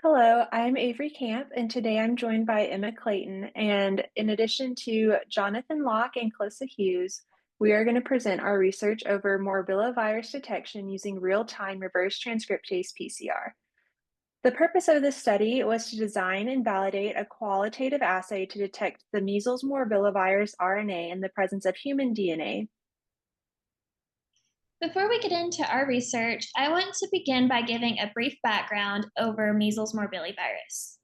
Hello, I'm Avery Camp, and today I'm joined by Emma Clayton. And in addition to Jonathan Locke and Clissa Hughes, we are going to present our research over morbillivirus detection using real-time reverse transcriptase PCR. The purpose of this study was to design and validate a qualitative assay to detect the measles morbillivirus RNA in the presence of human DNA. Before we get into our research, I want to begin by giving a brief background over measles morbillivirus.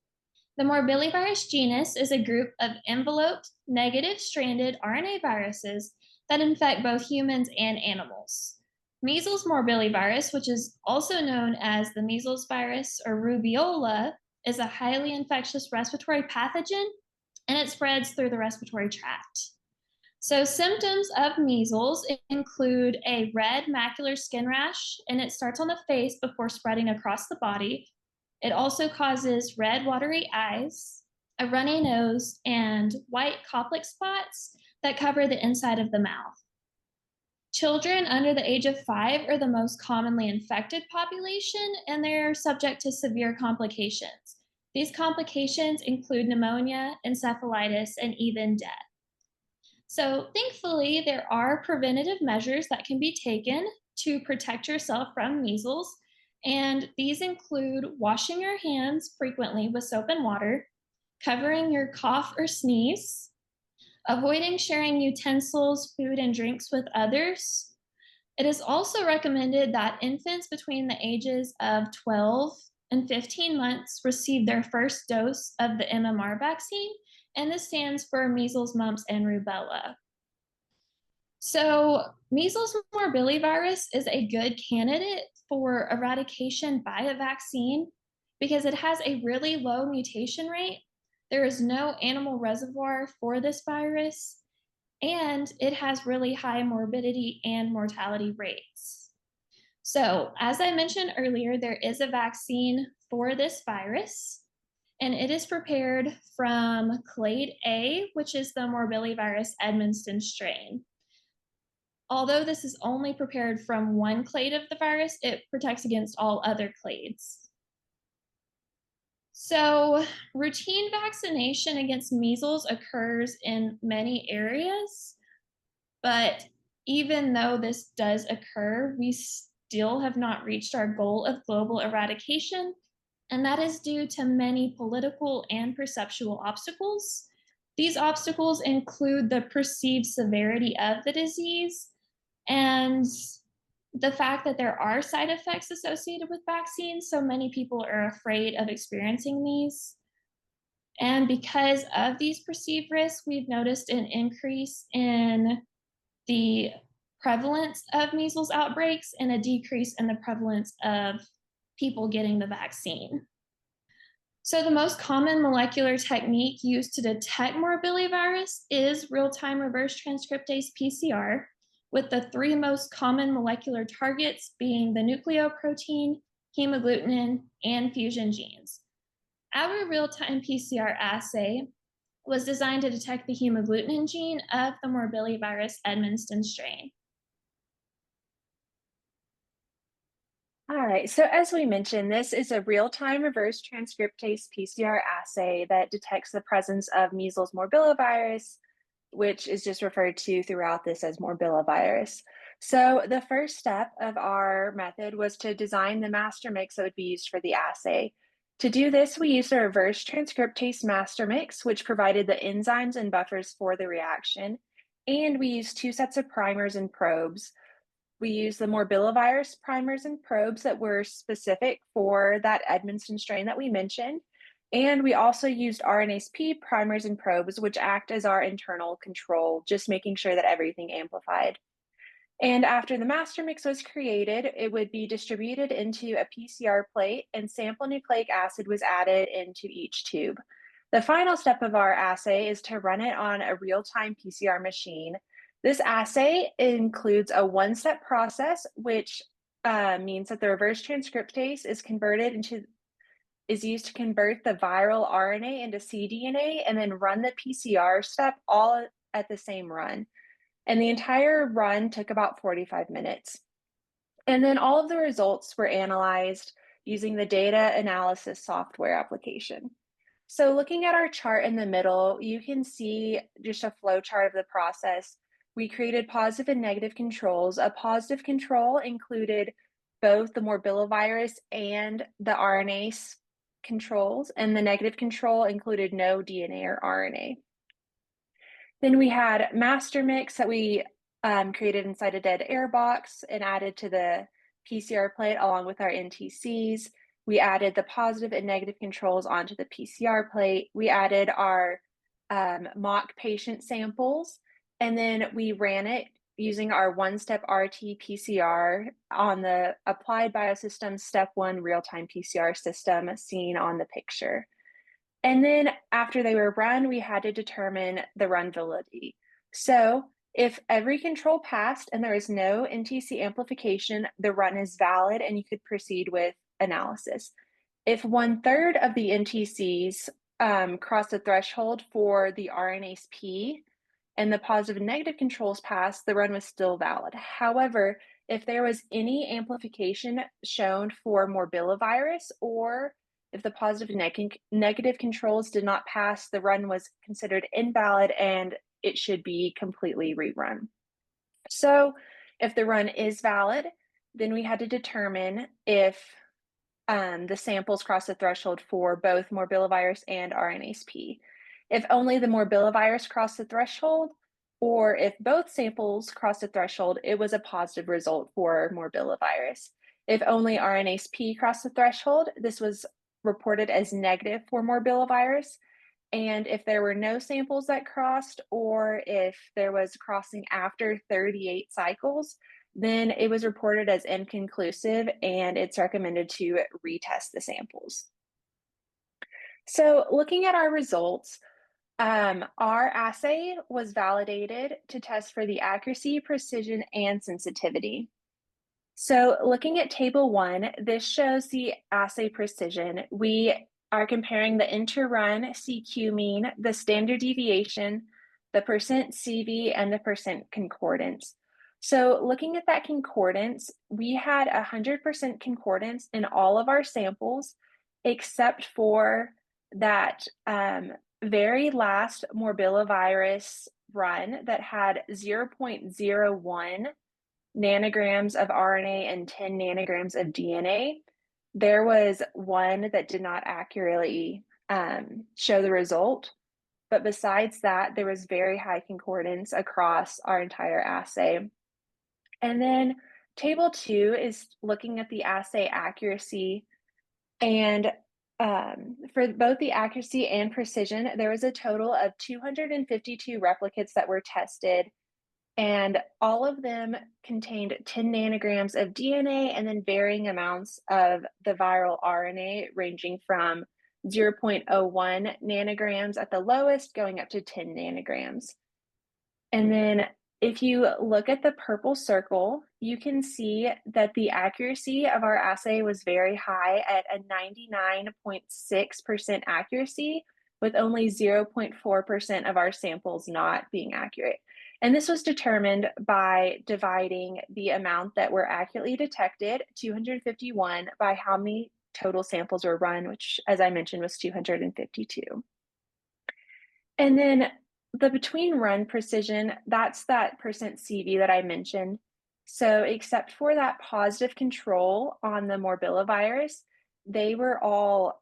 The morbillivirus genus is a group of enveloped, negative-stranded RNA viruses that infect both humans and animals. Measles morbillivirus, which is also known as the measles virus or rubeola, is a highly infectious respiratory pathogen, and it spreads through the respiratory tract. So, symptoms of measles include a red macular skin rash, and it starts on the face before spreading across the body. It also causes red, watery eyes, a runny nose, and white Koplik spots that cover the inside of the mouth. Children under the age of 5 are the most commonly infected population, and they're subject to severe complications. These complications include pneumonia, encephalitis, and even death. So, thankfully, there are preventative measures that can be taken to protect yourself from measles. And these include washing your hands frequently with soap and water, covering your cough or sneeze, avoiding sharing utensils, food, and drinks with others. It is also recommended that infants between the ages of 12 and 15 months receive their first dose of the MMR vaccine, and this stands for measles, mumps, and rubella. So, measles morbillivirus is a good candidate for eradication by a vaccine because it has a really low mutation rate. There is no animal reservoir for this virus, and it has really high morbidity and mortality rates. So, as I mentioned earlier, there is a vaccine for this virus, and it is prepared from clade A, which is the Morbillivirus Edmundston strain. Although this is only prepared from one clade of the virus, it protects against all other clades. So, routine vaccination against measles occurs in many areas, but even though this does occur, we still have not reached our goal of global eradication, and that is due to many political and perceptual obstacles. These obstacles include the perceived severity of the disease and the fact that there are side effects associated with vaccines, so many people are afraid of experiencing these. And because of these perceived risks, we've noticed an increase in the prevalence of measles outbreaks and a decrease in the prevalence of people getting the vaccine. So, the most common molecular technique used to detect morbillivirus is real-time reverse transcriptase PCR, with the three most common molecular targets being the nucleoprotein, hemagglutinin, and fusion genes. Our real-time PCR assay was designed to detect the hemagglutinin gene of the Morbillivirus Edmundston strain. All right, so as we mentioned, this is a real-time reverse transcriptase PCR assay that detects the presence of measles morbillivirus, which is just referred to throughout this as morbillivirus. So the first step of our method was to design the master mix that would be used for the assay. To do this, we used a reverse transcriptase master mix, which provided the enzymes and buffers for the reaction. And we used two sets of primers and probes. We used the morbillivirus primers and probes that were specific for that Edmundston strain that we mentioned. And we also used RNase-P primers and probes, which act as our internal control, just making sure that everything amplified. And after the master mix was created, it would be distributed into a PCR plate and sample nucleic acid was added into each tube. The final step of our assay is to run it on a real-time PCR machine. This assay includes a one-step process, which means that the reverse transcriptase is used to convert the viral RNA into cDNA and then run the PCR step all at the same run. And the entire run took about 45 minutes. And then all of the results were analyzed using the data analysis software application. So looking at our chart in the middle, you can see just a flow chart of the process. We created positive and negative controls. A positive control included both the morbillivirus and the RNase controls, and the negative control included no DNA or RNA. Then we had master mix that we created inside a dead air box and added to the PCR plate along with our NTCs. We added the positive and negative controls onto the PCR plate. We added our mock patient samples, and then we ran it using our one-step RT PCR on the Applied Biosystems Step 1 real-time PCR system seen on the picture. And then after they were run, we had to determine the run validity. So if every control passed and there is no NTC amplification, the run is valid and you could proceed with analysis. If 1/3 of the NTCs cross the threshold for the RNase P and the positive and negative controls passed, the run was still valid. However, if there was any amplification shown for morbillivirus, or if the positive and negative controls did not pass, the run was considered invalid and it should be completely rerun. So if the run is valid, then we had to determine if the samples cross the threshold for both morbillivirus and RNase P. If only the morbillivirus crossed the threshold, or if both samples crossed the threshold, it was a positive result for morbillivirus. If only RNase P crossed the threshold, this was reported as negative for morbillivirus. And if there were no samples that crossed, or if there was crossing after 38 cycles, then it was reported as inconclusive and it's recommended to retest the samples. So looking at our results, our assay was validated to test for the accuracy, precision, and sensitivity. So looking at table 1, this shows the assay precision. We are comparing the inter-run CQ mean, the standard deviation, the percent CV, and the percent concordance. So looking at that concordance, we had 100% concordance in all of our samples, except for that very last morbillivirus run that had 0.01 nanograms of RNA and 10 nanograms of DNA. There was one that did not accurately show the result, but besides that, there was very high concordance across our entire assay. And then table 2 is looking at the assay accuracy, and for both the accuracy and precision, there was a total of 252 replicates that were tested, and all of them contained 10 nanograms of DNA and then varying amounts of the viral RNA, ranging from 0.01 nanograms at the lowest, going up to 10 nanograms. And then if you look at the purple circle, you can see that the accuracy of our assay was very high at a 99.6% accuracy, with only 0.4% of our samples not being accurate. And this was determined by dividing the amount that were accurately detected, 251, by how many total samples were run, which, as I mentioned, was 252. And then the between run precision, that's that percent CV that I mentioned. So except for that positive control on the morbillivirus, they were all,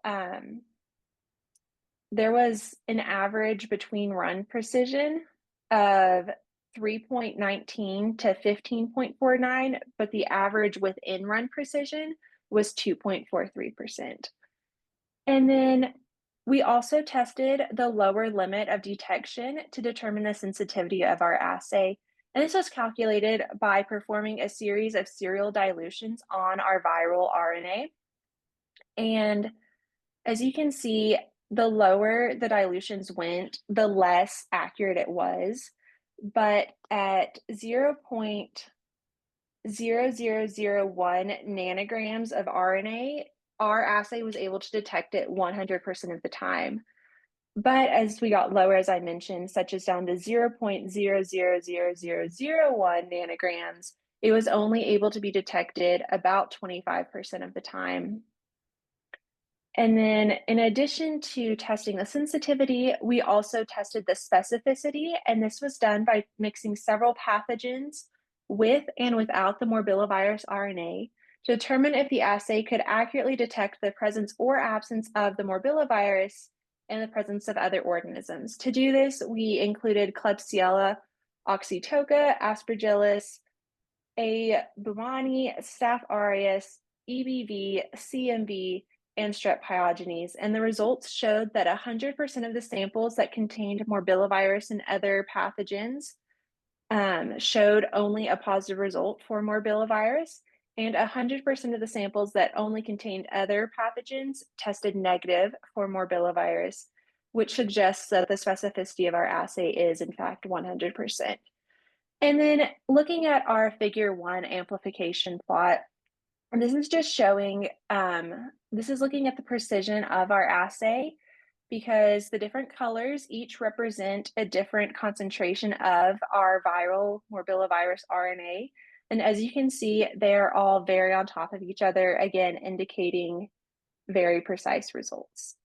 there was an average between run precision of 3.19 to 15.49, but the average within run precision was 2.43%. And then we also tested the lower limit of detection to determine the sensitivity of our assay. And this was calculated by performing a series of serial dilutions on our viral RNA. And as you can see, the lower the dilutions went, the less accurate it was. But at 0.0001 nanograms of RNA, our assay was able to detect it 100% of the time. But as we got lower, as I mentioned, such as down to 0.000001 nanograms, it was only able to be detected about 25% of the time. And then in addition to testing the sensitivity, we also tested the specificity, and this was done by mixing several pathogens with and without the morbillivirus RNA to determine if the assay could accurately detect the presence or absence of the morbillivirus and the presence of other organisms. To do this, we included Klebsiella oxytoca, Aspergillus, A. baumannii, Staph aureus, EBV, CMV, and Strep pyogenes, and the results showed that 100% of the samples that contained morbillivirus and other pathogens showed only a positive result for morbillivirus, and 100% of the samples that only contained other pathogens tested negative for morbillivirus, which suggests that the specificity of our assay is, in fact, 100%. And then looking at our figure 1 amplification plot, and this is just showing, this is looking at the precision of our assay because the different colors each represent a different concentration of our viral morbillivirus RNA. And as you can see, they're all very on top of each other, again, indicating very precise results.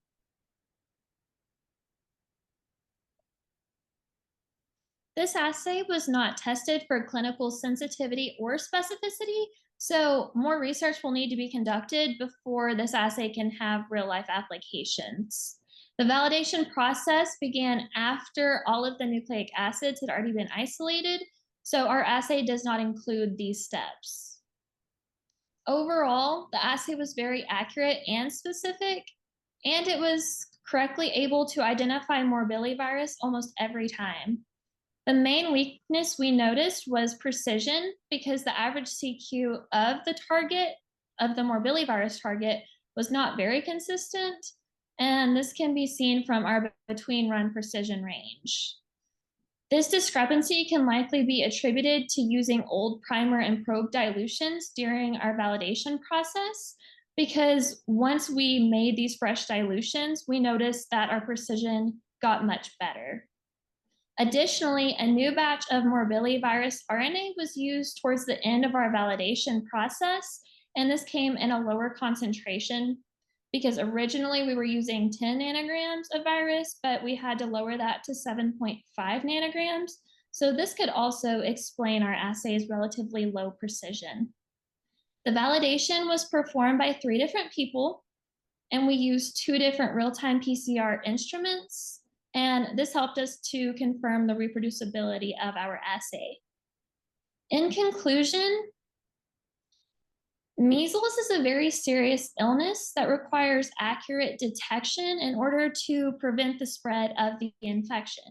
This assay was not tested for clinical sensitivity or specificity, so more research will need to be conducted before this assay can have real life applications. The validation process began after all of the nucleic acids had already been isolated, so our assay does not include these steps. Overall, the assay was very accurate and specific, and it was correctly able to identify morbillivirus almost every time. The main weakness we noticed was precision because the average CQ of the target, of the morbillivirus target, was not very consistent, and this can be seen from our between run precision range. This discrepancy can likely be attributed to using old primer and probe dilutions during our validation process, because once we made these fresh dilutions, we noticed that our precision got much better. Additionally, a new batch of morbillivirus RNA was used towards the end of our validation process, and this came in a lower concentration because originally we were using 10 nanograms of virus, but we had to lower that to 7.5 nanograms. So this could also explain our assay's relatively low precision. The validation was performed by 3 different people, and we used 2 different real-time PCR instruments. And this helped us to confirm the reproducibility of our assay. In conclusion, measles is a very serious illness that requires accurate detection in order to prevent the spread of the infection.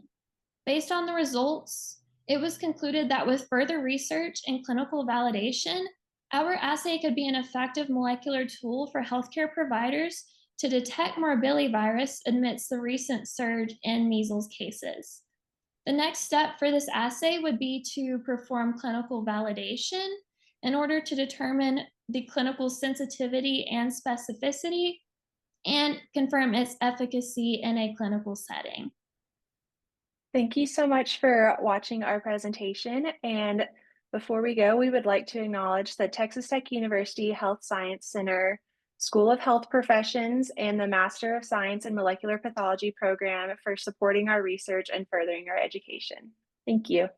Based on the results, it was concluded that with further research and clinical validation, our assay could be an effective molecular tool for healthcare providers to detect morbillivirus amidst the recent surge in measles cases. The next step for this assay would be to perform clinical validation in order to determine the clinical sensitivity and specificity and confirm its efficacy in a clinical setting. Thank you so much for watching our presentation. And before we go, we would like to acknowledge the Texas Tech University Health Science Center School of Health Professions and the Master of Science in Molecular Pathology program for supporting our research and furthering our education. Thank you.